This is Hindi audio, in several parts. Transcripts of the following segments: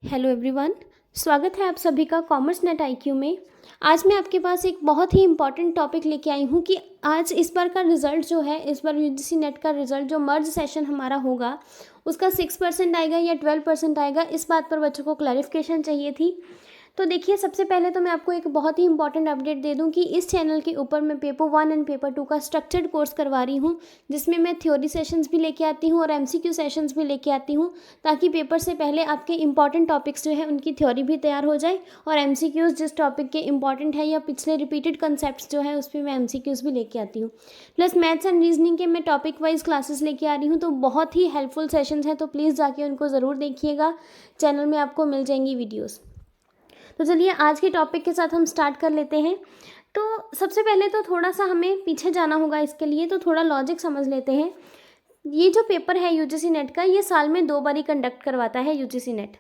Hello everyone. स्वागत है आप सभी का कॉमर्स नेट आईक्यू में। आज मैं आपके पास एक बहुत ही इम्पॉर्टेंट टॉपिक लेके आई हूँ कि आज इस बार का रिज़ल्ट जो है, इस बार यूजीसी नेट का रिज़ल्ट जो मर्ज सेशन हमारा होगा उसका 6% आएगा या 12% आएगा, इस बात पर बच्चों को क्लैरिफिकेशन चाहिए थी। तो देखिए, सबसे पहले तो मैं आपको एक बहुत ही इंपॉर्टेंट अपडेट दे दूं कि इस चैनल के ऊपर मैं पेपर 1 एंड पेपर 2 का स्ट्रक्चर्ड कोर्स करवा रही हूं, जिसमें मैं थ्योरी सेशंस भी लेके आती हूं और एमसीक्यू सेशंस भी लेके आती हूं, ताकि पेपर से पहले आपके इंपॉर्टेंट टॉपिक्स जो है उनकी थ्योरी भी तैयार हो जाए और एमसीक्यूज़ जिस टॉपिक के इंपॉर्टेंट है या पिछले रिपीटेड कंसेप्ट जो है उस पर मैं एमसीक्यूज़ भी लेके आती हूँ। प्लस मैथ्स एंड रीजनिंग के मैं टॉपिक वाइज क्लासेस लेके आ रही हूँ, तो बहुत ही हेल्पफुल सेशंस हैं, तो प्लीज़ जाके उनको ज़रूर देखिएगा। चैनल में आपको मिल जाएंगी वीडियोज़। तो चलिए आज के टॉपिक के साथ हम स्टार्ट कर लेते हैं। तो सबसे पहले तो थोड़ा सा हमें पीछे जाना होगा इसके लिए, तो थोड़ा लॉजिक समझ लेते हैं। ये जो पेपर है यूजीसी नेट का, ये साल में 2 बारी कंडक्ट करवाता है यूजीसी नेट।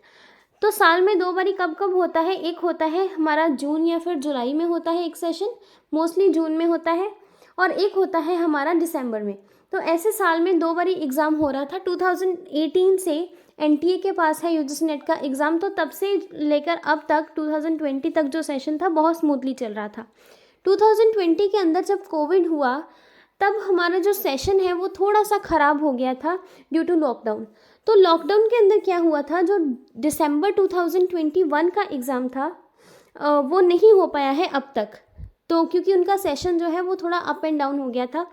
तो साल में 2 बारी कब कब होता है? एक होता है हमारा जून या फिर जुलाई में होता है एक सेशन, मोस्टली जून में होता है, और एक होता है हमारा दिसंबर में। तो ऐसे साल में 2 बारी एग्ज़ाम हो रहा था। 2018 से एनटीए के पास है यूजीसी नेट का एग्ज़ाम, तो तब से लेकर अब तक 2020 तक जो सेशन था बहुत स्मूथली चल रहा था। 2020 के अंदर जब कोविड हुआ, तब हमारा जो सेशन है वो थोड़ा सा ख़राब हो गया था ड्यू टू लॉकडाउन। तो लॉकडाउन के अंदर क्या हुआ था, जो दिसंबर 2021 का एग्ज़ाम था वो नहीं हो पाया है अब तक, तो क्योंकि उनका सेशन जो है वो थोड़ा अप एंड डाउन हो गया था।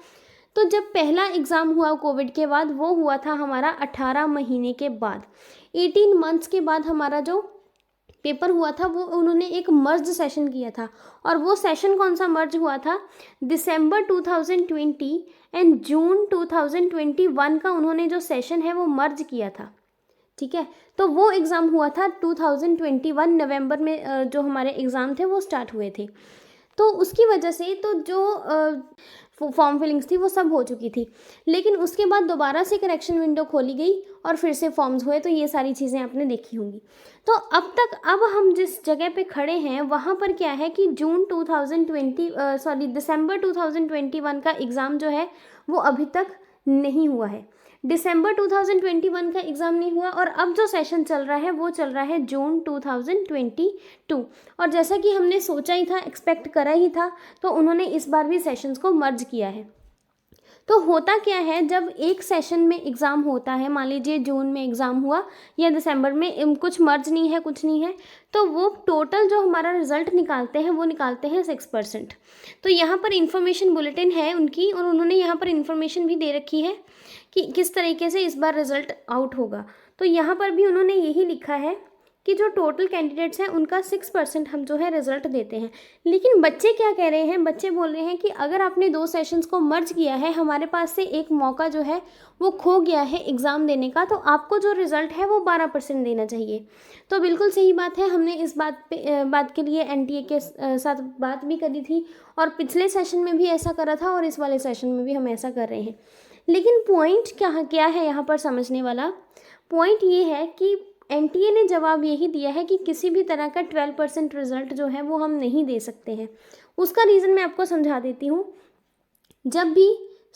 तो जब पहला एग्ज़ाम हुआ कोविड के बाद, वो हुआ था हमारा 18 महीने के बाद, 18 मंथ्स के बाद हमारा जो पेपर हुआ था वो उन्होंने एक मर्ज सेशन किया था। और वो सेशन कौन सा मर्ज हुआ था? दिसंबर 2020 एंड जून 2021 का उन्होंने जो सेशन है वो मर्ज किया था। ठीक है, तो वो एग्ज़ाम हुआ था 2021 नवंबर में। जो हमारे एग्ज़ाम थे वो स्टार्ट हुए थे, तो उसकी वजह से तो जो फॉर्म फिलिंग्स थी वो सब हो चुकी थी। लेकिन उसके बाद दोबारा से करेक्शन विंडो खोली गई और फिर से फॉर्म्स हुए, तो ये सारी चीज़ें आपने देखी होंगी। तो अब हम जिस जगह पे खड़े हैं वहाँ पर क्या है कि दिसंबर 2021 का एग्ज़ाम जो है वो अभी तक नहीं हुआ है। दिसंबर 2021 का एग्ज़ाम नहीं हुआ, और अब जो सेशन चल रहा है वो चल रहा है जून 2022। और जैसा कि हमने सोचा ही था, एक्सपेक्ट करा ही था, तो उन्होंने इस बार भी सेशंस को मर्ज किया है। तो होता क्या है, जब एक सेशन में एग्ज़ाम होता है, मान लीजिए जून में एग्ज़ाम हुआ या दिसंबर में, कुछ मर्ज नहीं है, कुछ नहीं है, तो वो टोटल जो हमारा रिज़ल्ट निकालते हैं वो निकालते हैं 6%। तो यहाँ पर इंफॉर्मेशन बुलेटिन है उनकी, और उन्होंने यहाँ पर इंफॉर्मेशन भी दे रखी है कि किस तरीके से इस बार रिज़ल्ट आउट होगा। तो यहाँ पर भी उन्होंने यही लिखा है कि जो टोटल कैंडिडेट्स हैं उनका 6% हम जो है रिज़ल्ट देते हैं। लेकिन बच्चे क्या कह रहे हैं? बच्चे बोल रहे हैं कि अगर आपने 2 सेशंस को मर्ज किया है, हमारे पास से एक मौका जो है वो खो गया है एग्ज़ाम देने का, तो आपको जो रिज़ल्ट है वो 12% देना चाहिए। तो बिल्कुल सही बात है, हमने इस बात के लिए एनटीए के साथ बात भी करी थी, और पिछले सेशन में भी ऐसा करा था और इस वाले सेशन में भी हम ऐसा कर रहे हैं। लेकिन पॉइंट क्या है यहाँ पर समझने वाला? पॉइंट ये है कि एनटीए ने जवाब यही दिया है कि किसी भी तरह का 12% रिज़ल्ट जो है वो हम नहीं दे सकते हैं। उसका रीज़न मैं आपको समझा देती हूँ। जब भी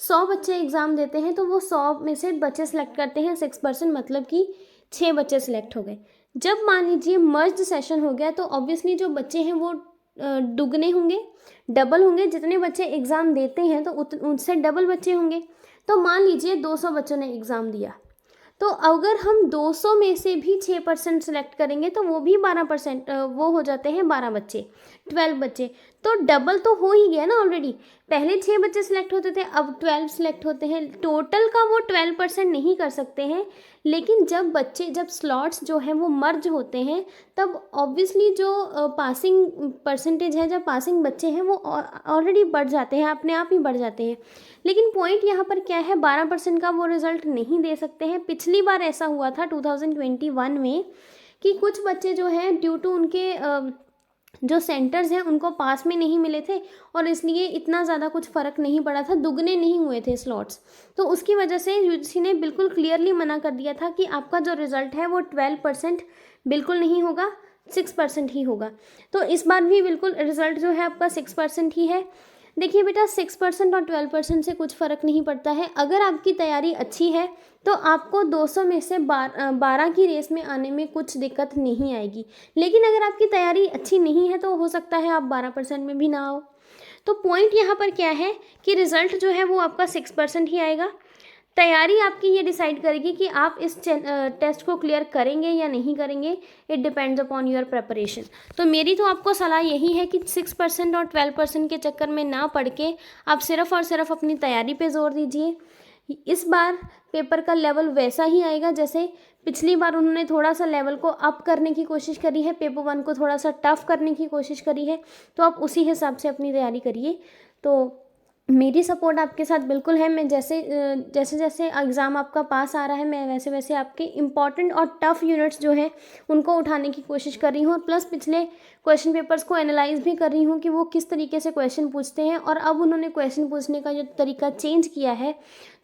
100 बच्चे एग्ज़ाम देते हैं तो वो 100 में से बच्चे सेलेक्ट करते हैं 6%, मतलब कि 6 बच्चे सेलेक्ट हो गए। जब मान लीजिए मर्ज सेशन हो गया, तो ऑब्वियसली जो बच्चे हैं वो दुगने होंगे, डबल होंगे। जितने बच्चे एग्ज़ाम देते हैं तो उनसे डबल बच्चे होंगे। तो मान लीजिए 200 बच्चों ने एग्ज़ाम दिया, तो अगर हम 200 में से भी 6% सेलेक्ट करेंगे तो वो भी 12%, वो हो जाते हैं 12 बच्चे, 12 बच्चे। तो डबल तो हो ही गया ना ऑलरेडी। पहले 6 बच्चे सेलेक्ट होते थे, अब 12 सेलेक्ट होते हैं। टोटल का वो 12% नहीं कर सकते हैं, लेकिन जब स्लॉट्स जो हैं वो मर्ज होते हैं, तब ऑब्वियसली जो पासिंग परसेंटेज है, जब पासिंग बच्चे हैं वो ऑलरेडी बढ़ जाते हैं, अपने आप ही बढ़ जाते हैं। लेकिन पॉइंट यहाँ पर क्या है, 12% का वो रिज़ल्ट नहीं दे सकते हैं। पिछली बार ऐसा हुआ था 2021 में कि कुछ बच्चे जो हैं ड्यू टू उनके जो सेंटर्स हैं उनको पास में नहीं मिले थे, और इसलिए इतना ज़्यादा कुछ फ़र्क नहीं पड़ा था, दुगने नहीं हुए थे स्लॉट्स। तो उसकी वजह से यूजीसी ने बिल्कुल क्लियरली मना कर दिया था कि आपका जो रिज़ल्ट है वो 12% बिल्कुल नहीं होगा, 6% ही होगा। तो इस बार भी बिल्कुल रिज़ल्ट जो है आपका 6% ही है। देखिए बेटा 6% और 12% से कुछ फ़र्क नहीं पड़ता है। अगर आपकी तैयारी अच्छी है तो आपको 200 में से 12 की रेस में आने में कुछ दिक्कत नहीं आएगी। लेकिन अगर आपकी तैयारी अच्छी नहीं है तो हो सकता है आप 12% में भी ना आओ। तो पॉइंट यहाँ पर क्या है कि रिज़ल्ट जो है वो आपका 6% ही आएगा। तैयारी आपकी ये डिसाइड करेगी कि आप इस टेस्ट को क्लियर करेंगे या नहीं करेंगे। It depends upon your preparation. तो मेरी तो आपको सलाह यही है कि 6% और 12% के चक्कर में ना पड़ के आप सिर्फ और सिर्फ अपनी तैयारी पे जोर दीजिए। इस बार पेपर का लेवल वैसा ही आएगा जैसे पिछली बार उन्होंने थोड़ा सा लेवल को अप करने की कोशिश करी है, पेपर 1 को थोड़ा सा टफ करने की कोशिश करी है। तो आप उसी हिसाब से अपनी तैयारी करिए। तो मेरी सपोर्ट आपके साथ बिल्कुल है। मैं जैसे जैसे एग्ज़ाम आपका पास आ रहा है, मैं वैसे वैसे आपके इम्पॉर्टेंट और टफ़ यूनिट्स जो हैं उनको उठाने की कोशिश कर रही हूँ, और प्लस पिछले क्वेश्चन पेपर्स को एनालाइज भी कर रही हूँ कि वो किस तरीके से क्वेश्चन पूछते हैं, और अब उन्होंने क्वेश्चन पूछने का जो तरीका चेंज किया है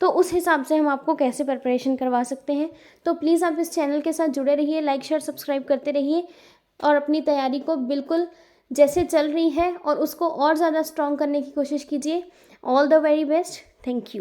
तो उस हिसाब से हम आपको कैसे प्रिपरेशन करवा सकते हैं। तो प्लीज़ आप इस चैनल के साथ जुड़े रहिए, लाइक शेयर सब्सक्राइब करते रहिए, और अपनी तैयारी को बिल्कुल जैसे चल रही है और उसको और ज़्यादा स्ट्रॉन्ग करने की कोशिश कीजिए। All the very best. Thank you.